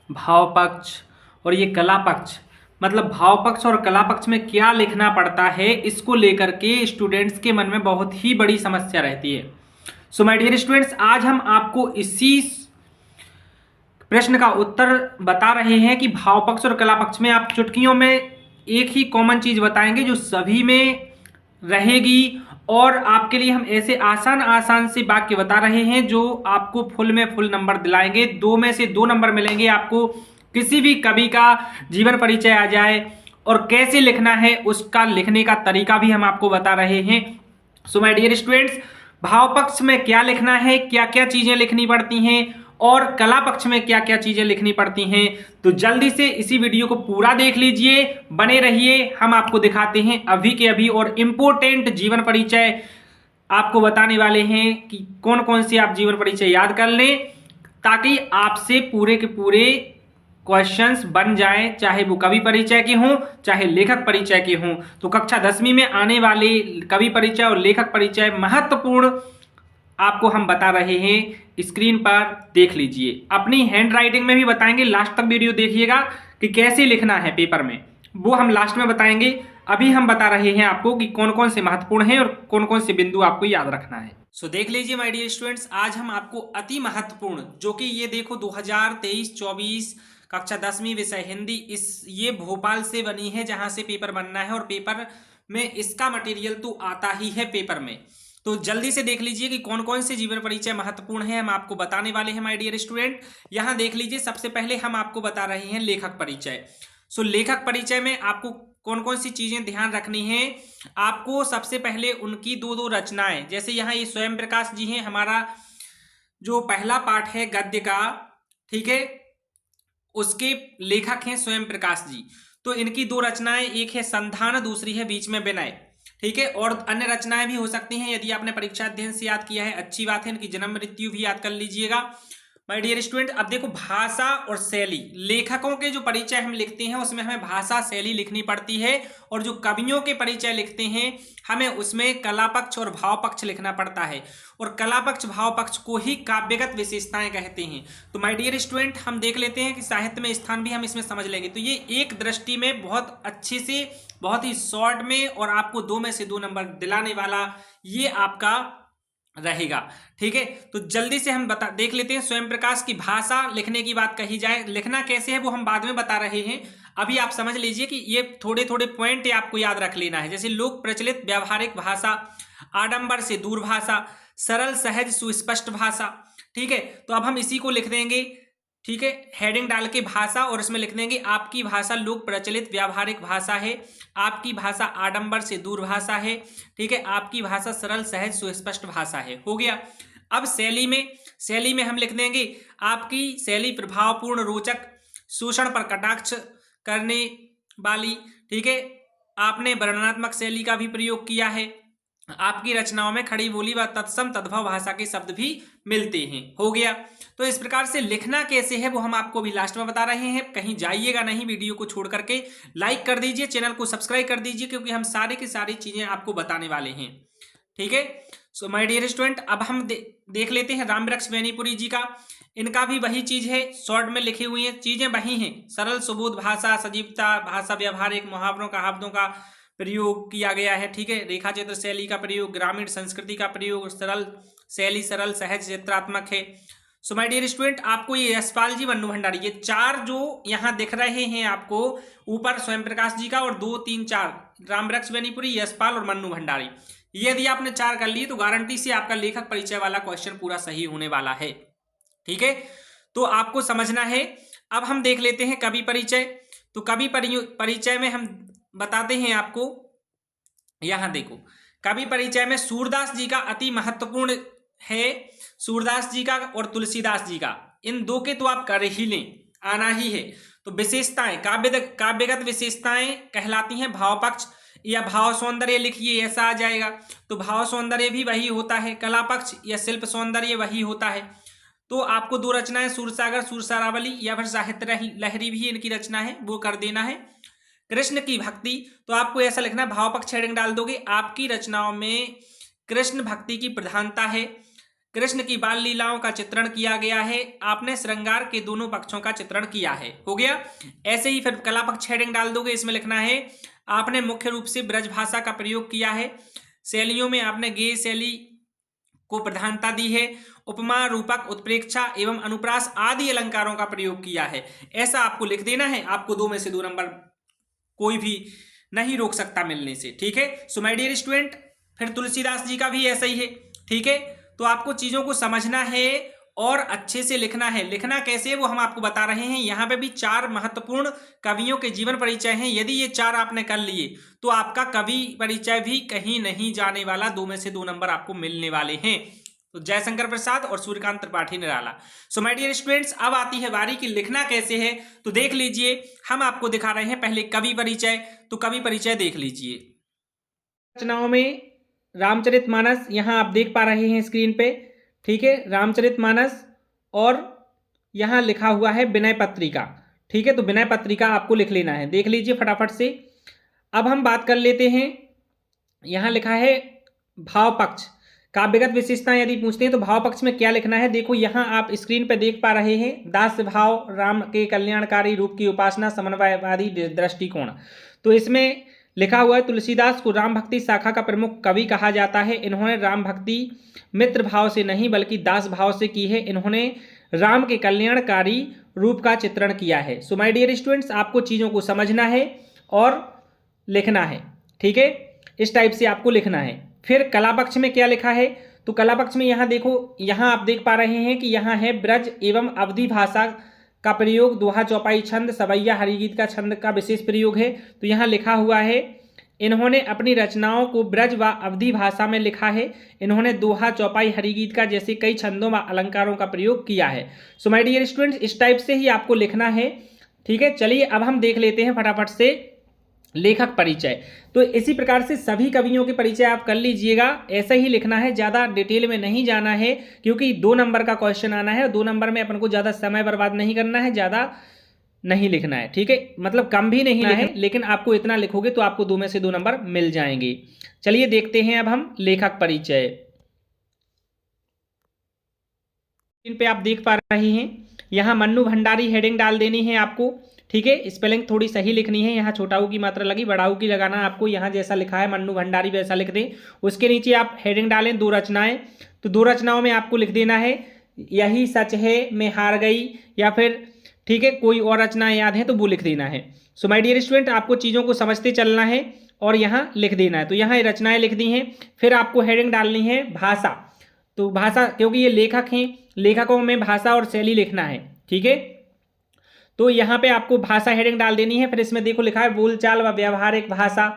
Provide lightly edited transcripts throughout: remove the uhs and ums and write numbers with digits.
भाव पक्ष और ये कला पक्ष, मतलब भाव पक्ष और कला पक्ष में क्या लिखना पड़ता है, इसको लेकर के स्टूडेंट्स के मन में बहुत ही बड़ी समस्या रहती है। सो माय डियर स्टूडेंट्स, आज हम आपको इसी प्रश्न का उत्तर बता रहे हैं कि भाव पक्ष और कला पक्ष में आप चुटकियों में एक ही कॉमन चीज बताएंगे जो सभी में रहेगी, और आपके लिए हम ऐसे आसान आसान से वाक्य बता रहे हैं जो आपको फुल में फुल नंबर दिलाएंगे। 2 में से 2 नंबर मिलेंगे आपको। किसी भी कवि का जीवन परिचय आ जाए और कैसे लिखना है उसका लिखने का तरीका भी हम आपको बता रहे हैं। सो माय डियर स्टूडेंट्स, भाव पक्ष में क्या लिखना है, क्या क्या चीजें लिखनी पड़ती हैं, और कला पक्ष में क्या क्या चीजें लिखनी पड़ती हैं, तो जल्दी से इसी वीडियो को पूरा देख लीजिए, बने रहिए। हम आपको दिखाते हैं अभी के अभी और इम्पोर्टेंट जीवन परिचय आपको बताने वाले हैं कि कौन कौन से आप जीवन परिचय याद कर लें ताकि आपसे पूरे के पूरे क्वेश्चंस बन जाएं, चाहे वो कवि परिचय के हों चाहे लेखक परिचय के हों। तो कक्षा 10वीं में आने वाले कवि परिचय और लेखक परिचय महत्वपूर्ण आपको हम बता रहे हैं, स्क्रीन पर देख लीजिए। अपनी हैंड राइटिंग में भी बताएंगे, लास्ट तक वीडियो देखिएगा कि कैसे लिखना है पेपर में, वो हम लास्ट में बताएंगे। अभी हम बता रहे हैं आपको कि कौन कौन से महत्वपूर्ण हैं और कौन कौन से बिंदु आपको याद रखना है। सो देख लीजिए माय डियर स्टूडेंट्स, आज हम आपको अति महत्वपूर्ण, जो कि ये देखो 2023-24 कक्षा 10वीं विषय हिंदी, ये भोपाल से बनी है जहां से पेपर बनना है, और पेपर में इसका मटेरियल तो आता ही है पेपर में। तो जल्दी से देख लीजिए कि कौन कौन से जीवन परिचय महत्वपूर्ण है, हम आपको बताने वाले हैं माय डियर स्टूडेंट। यहां देख लीजिए, सबसे पहले हम आपको बता रहे हैं लेखक परिचय। सो लेखक परिचय में आपको कौन कौन सी चीजें ध्यान रखनी है। आपको सबसे पहले उनकी 2 रचनाएं, जैसे यहाँ ये स्वयं प्रकाश जी हैं, हमारा जो पहला पाठ है गद्य का, ठीक है, उसके लेखक हैं स्वयं प्रकाश जी। तो इनकी 2 रचनाएं, एक है संधान, दूसरी है बीच में विनय, ठीक है। और अन्य रचनाएं भी हो सकती हैं, यदि आपने परीक्षा अध्ययन से याद किया है अच्छी बात है, इनकी जन्म मृत्यु भी याद कर लीजिएगा माय डियर स्टूडेंट। अब देखो भाषा और शैली, लेखकों के जो परिचय हम लिखते हैं उसमें हमें भाषा शैली लिखनी पड़ती है, और जो कवियों के परिचय लिखते हैं हमें उसमें कला पक्ष और भाव पक्ष लिखना पड़ता है, और कला पक्ष भाव पक्ष को ही काव्यगत विशेषताएं कहते हैं। तो माय डियर स्टूडेंट, हम देख लेते हैं कि साहित्य में स्थान भी हम इसमें समझ लेंगे। तो ये एक दृष्टि में बहुत अच्छे से, बहुत ही शॉर्ट में, और आपको 2 में से 2 नंबर दिलाने वाला ये आपका रहेगा, ठीक है। तो जल्दी से हम देख लेते हैं। स्वयं प्रकाश की भाषा लिखने की बात कही जाए, लिखना कैसे है वो हम बाद में बता रहे हैं। अभी आप समझ लीजिए कि ये थोड़े थोड़े पॉइंट आपको याद रख लेना है, जैसे लोक प्रचलित व्यावहारिक भाषा, आडंबर से दूर भाषा, सरल सहज सुस्पष्ट भाषा, ठीक है। तो अब हम इसी को लिख देंगे, ठीक है, हेडिंग डाल के भाषा, और इसमें लिख देंगे आपकी भाषा लोक प्रचलित व्यावहारिक भाषा है, आपकी भाषा आडंबर से दूर भाषा है, ठीक है, आपकी भाषा सरल सहज सुस्पष्ट भाषा है। हो गया। अब शैली में हम लिख देंगे आपकी शैली प्रभावपूर्ण, रोचक, शोषण पर कटाक्ष करने वाली, ठीक है, आपने वर्णनात्मक शैली का भी प्रयोग किया है, आपकी रचनाओं में खड़ी बोली व तत्सम तद्भव भाषा के शब्द भी मिलते हैं। हो गया। तो इस प्रकार से लिखना कैसे है वो हम आपको भी लास्ट में बता रहे हैं, कहीं जाइएगा नहीं, वीडियो को छोड़ करके लाइक कर दीजिए, चैनल को सब्सक्राइब कर दीजिए, क्योंकि हम सारे की सारी चीजें आपको बताने वाले हैं, ठीक है। सो माय डियर स्टूडेंट, अब हम देख लेते हैं रामवृक्ष बेनीपुरी जी का। इनका भी वही चीज है, शॉर्ट में लिखी हुई है, चीजें वही हैं, सरल सुबोध भाषा, सजीवता, भाषा व्यवहारिक, मुहावरों कहावतों का प्रयोग किया गया है, ठीक है, रेखा चित्र शैली का प्रयोग, ग्रामीण संस्कृति का प्रयोग, सरल शैली, सरल सहज चित्रात्मक है। सो माय डियर स्टूडेंट, आपको ये यशपाल जी, मन्नू भंडारी, ये 4 जो यहाँ दिख रहे हैं आपको ऊपर, स्वयं प्रकाश जी का, और 2, 3, 4 रामवृक्ष बेनीपुरी, यशपाल और मन्नू भंडारी, ये यदि आपने 4 कर लिए तो गारंटी से आपका लेखक परिचय वाला क्वेश्चन पूरा सही होने वाला है, ठीक है। तो आपको समझना है। अब हम देख लेते हैं कवि परिचय। तो कवि परिचय में हम बताते हैं आपको, यहां देखो, कवि परिचय में सूरदास जी का अति महत्वपूर्ण है, सूरदास जी का और तुलसीदास जी का, इन 2 के तो आप कर ही लें, आना ही है। तो विशेषताएं, काव्यगत विशेषताएं कहलाती हैं भाव पक्ष, या भाव सौंदर्य लिखिए, ऐसा आ जाएगा। तो भाव सौंदर्य भी वही होता है, कला पक्ष या शिल्प सौंदर्य वही होता है। तो आपको 2 रचनाएं, सूरसागर, सूरसारावली, या फिर साहित्य लहरी भी इनकी रचना है, वो कर देना है। कृष्ण की भक्ति, तो आपको ऐसा लिखना है, भाव पक्ष हेडिंग डाल दोगे, आपकी रचनाओं में कृष्ण भक्ति की प्रधानता है, कृष्ण की बाल लीलाओं का चित्रण किया गया है, आपने श्रृंगार के दोनों पक्षों का चित्रण किया है। हो गया। ऐसे ही फिर कला पक्ष हेडिंग डाल दोगे, इसमें लिखना है आपने मुख्य रूप से ब्रज भाषा का प्रयोग किया है, शैलियों में आपने गेय शैली को प्रधानता दी है, उपमा, रूपक, उत्प्रेक्षा एवं अनुप्रास आदि अलंकारों का प्रयोग किया है। ऐसा आपको लिख देना है, आपको 2 में से 2 नंबर कोई भी नहीं रोक सकता मिलने से। ठीक है। सो माय डियर स्टूडेंट, फिर तुलसीदास जी का भी ऐसा ही है। ठीक है। तो आपको चीजों को समझना है और अच्छे से लिखना है। लिखना कैसे वो हम आपको बता रहे हैं। यहाँ पे भी 4 महत्वपूर्ण कवियों के जीवन परिचय हैं। यदि ये 4 आपने कर लिए तो आपका कवि परिचय भी कहीं नहीं जाने वाला, 2 में से 2 नंबर आपको मिलने वाले हैं। तो जयशंकर प्रसाद और Suryakant Tripathi Nirala. So my dear students, अब आती है बारी कि लिखना कैसे है। तो देख लीजिए, हम आपको दिखा रहे हैं पहले कवि परिचय। तो कवि परिचय देख लीजिए। रचनाओं में रामचरितमानस यहाँ आप देख पा रहे हैं स्क्रीन पे। ठीक है, रामचरितमानस, और यहाँ लिखा हुआ है विनय पत्रिका। ठीक है, तो विनय पत्रिका आपको लिख लेना है। देख लीजिए फटाफट से। अब हम बात कर लेते हैं, यहाँ लिखा है भाव पक्ष। काव्यगत विशेषताएं यदि पूछते हैं तो भाव पक्ष में क्या लिखना है, देखो यहाँ आप स्क्रीन पे देख पा रहे हैं। दास्य भाव, राम के कल्याणकारी रूप की उपासना, समन्वयवादी दृष्टिकोण। तो इसमें लिखा हुआ है तुलसीदास को राम भक्ति शाखा का प्रमुख कवि कहा जाता है। इन्होंने राम भक्ति मित्र भाव से नहीं बल्कि दास भाव से की है। इन्होंने राम के कल्याणकारी रूप का चित्रण किया है। सो माय डियर स्टूडेंट्स, आपको चीज़ों को समझना है और लिखना है। ठीक है, इस टाइप से आपको लिखना है। फिर कला पक्ष में क्या लिखा है, तो कला पक्ष में यहाँ देखो, यहाँ आप देख पा रहे हैं कि यहाँ है ब्रज एवं अवधि भाषा का प्रयोग, दोहा, चौपाई छंद, सवैया, हरिगीत का छंद का विशेष प्रयोग है। तो यहाँ लिखा हुआ है इन्होंने अपनी रचनाओं को ब्रज व अवधि भाषा में लिखा है। इन्होंने दोहा, चौपाई, हरिगीत का जैसे कई छंदों व अलंकारों का प्रयोग किया है। सो माय डियर स्टूडेंट्स, इस टाइप से ही आपको लिखना है। ठीक है, चलिए अब हम देख लेते हैं फटाफट से लेखक परिचय। तो इसी प्रकार से सभी कवियों के परिचय आप कर लीजिएगा। ऐसा ही लिखना है, ज़्यादा डिटेल में नहीं जाना है, क्योंकि 2 नंबर का क्वेश्चन आना है। 2 नंबर में अपन को ज़्यादा समय बर्बाद नहीं करना है, ज़्यादा नहीं लिखना है। ठीक है, मतलब कम भी नहीं है, लेकिन आपको इतना लिखोगे तो आपको 2 में से 2 नंबर मिल जाएंगे। चलिए देखते हैं अब हम लेखक परिचय। इन पे आप देख पा रहे हैं, यहाँ मन्नू भंडारी हेडिंग डाल देनी है आपको। ठीक है, स्पेलिंग थोड़ी सही लिखनी है। यहाँ छोटा ऊ की मात्रा लगी, बड़ा ऊ की लगाना आपको। यहाँ जैसा लिखा है मन्नू भंडारी वैसा लिख दें। उसके नीचे आप हेडिंग डालें 2 रचनाएं। तो 2 रचनाओं में आपको लिख देना है यही सच है, मैं हार गई, या फिर ठीक है कोई और रचनाएं याद है तो वो लिख देना है। सो माय डियर स्टूडेंट, आपको चीज़ों को समझते चलना है और यहाँ लिख देना है। तो यहाँ रचनाएं लिख दी हैं। फिर आपको हेडिंग डालनी है भाषा। तो भाषा, क्योंकि ये लेखक हैं, लेखकों में भाषा और शैली लिखना है। ठीक है, तो यहाँ पे आपको भाषा हेडिंग डाल देनी है। फिर इसमें देखो लिखा है बोलचाल व व्यावहारिक भाषा,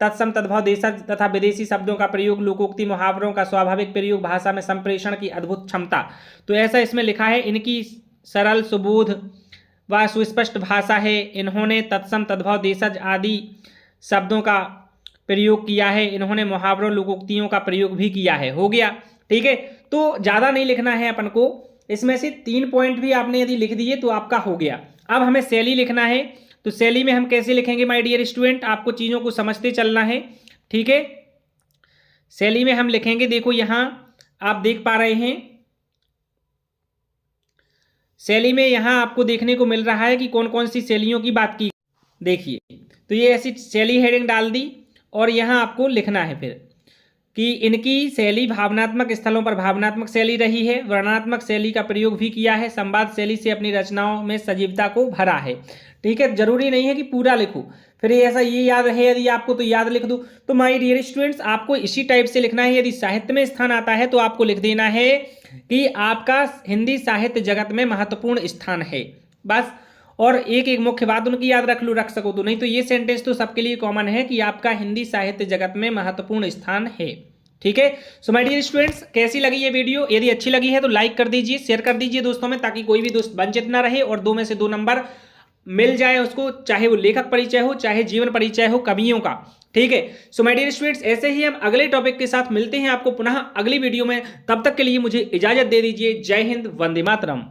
तत्सम तद्भव देशज तथा विदेशी शब्दों का प्रयोग, लोकोक्ति मुहावरों का स्वाभाविक प्रयोग, भाषा में संप्रेषण की अद्भुत क्षमता। तो ऐसा इसमें लिखा है इनकी सरल, सुबोध व सुस्पष्ट भाषा है। इन्होंने तत्सम तद्भव देशज आदि शब्दों का प्रयोग किया है। इन्होंने मुहावरों, लोकोक्तियों का प्रयोग भी किया है। हो गया। ठीक है, तो ज़्यादा नहीं लिखना है अपन को। इसमें से 3 पॉइंट भी आपने यदि लिख दिए तो आपका हो गया। अब हमें शैली लिखना है। तो शैली में हम कैसे लिखेंगे माय डियर स्टूडेंट, आपको चीज़ों को समझते चलना है। ठीक है, शैली में हम लिखेंगे, देखो यहाँ आप देख पा रहे हैं, शैली में यहाँ आपको देखने को मिल रहा है कि कौन कौन सी शैलियों की बात की। देखिए, तो ये ऐसी शैली हेडिंग डाल दी और यहाँ आपको लिखना है फिर कि इनकी शैली भावनात्मक स्थलों पर भावनात्मक शैली रही है, वर्णनात्मक शैली का प्रयोग भी किया है, संवाद शैली से अपनी रचनाओं में सजीवता को भरा है। ठीक है, जरूरी नहीं है कि पूरा लिखो, फिर ऐसा ये याद है यदि आपको तो याद लिख दो। तो माय डियर स्टूडेंट्स, आपको इसी टाइप से लिखना है। यदि साहित्य में स्थान आता है तो आपको लिख देना है कि आपका हिंदी साहित्य जगत में महत्वपूर्ण स्थान है, बस। और एक एक मुख्य बात उनकी याद रख सको तो, नहीं तो ये सेंटेंस तो सबके लिए कॉमन है कि आपका हिंदी साहित्य जगत में महत्वपूर्ण स्थान है। ठीक है, सो माय डियर स्टूडेंट्स, कैसी लगी ये वीडियो? यदि अच्छी लगी है तो लाइक कर दीजिए, शेयर कर दीजिए दोस्तों में, ताकि कोई भी दोस्त वंचित ना रहे और 2 में से 2 नंबर मिल जाए उसको, चाहे वो लेखक परिचय हो, चाहे जीवन परिचय हो कवियों का। ठीक है, सो माय डियर स्टूडेंट्स, ऐसे ही हम अगले टॉपिक के साथ मिलते हैं आपको पुनः अगली वीडियो में। तब तक के लिए मुझे इजाजत दे दीजिए। जय हिंद, वंदे मातरम।